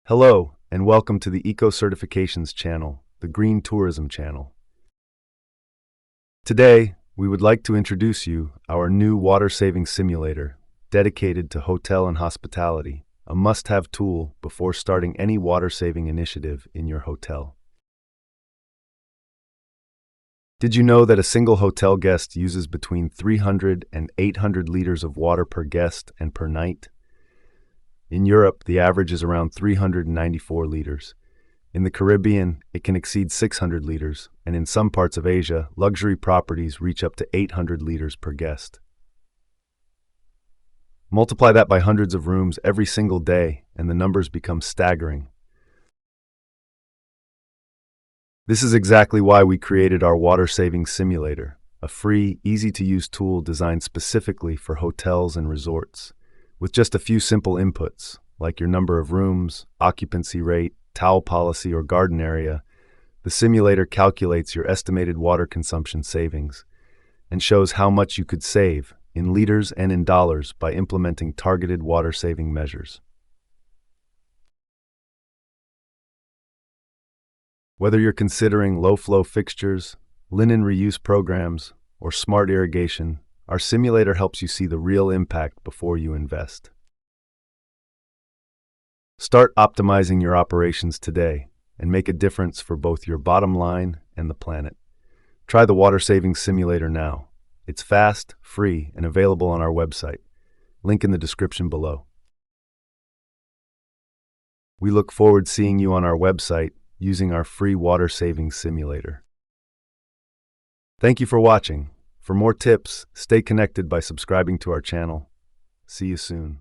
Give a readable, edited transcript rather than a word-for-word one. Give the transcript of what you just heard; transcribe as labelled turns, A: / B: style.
A: Hello, and welcome to the Eco Certifications channel, the Green Tourism channel. Today, we would like to introduce you our new water-saving simulator, dedicated to hotel and hospitality, a must-have tool before starting any water-saving initiative in your hotel. Did you know that a single hotel guest uses between 300 and 800 liters of water per guest and per night? In Europe, the average is around 394 liters. In the Caribbean, it can exceed 600 liters, and in some parts of Asia, luxury properties reach up to 800 liters per guest. Multiply that by hundreds of rooms every single day, and the numbers become staggering. This is exactly why we created our water-saving simulator, a free, easy-to-use tool designed specifically for hotels and resorts. With just a few simple inputs, like your number of rooms, occupancy rate, towel policy, or garden area, the simulator calculates your estimated water consumption savings and shows how much you could save in liters and in dollars by implementing targeted water-saving measures. Whether you're considering low-flow fixtures, linen reuse programs, or smart irrigation, our simulator helps you see the real impact before you invest. Start optimizing your operations today and make a difference for both your bottom line and the planet. Try the Water Saving Simulator now. It's fast, free, and available on our website. Link in the description below. We look forward to seeing you on our website using our free water saving simulator. Thank you for watching. For more tips, stay connected by subscribing to our channel. See you soon.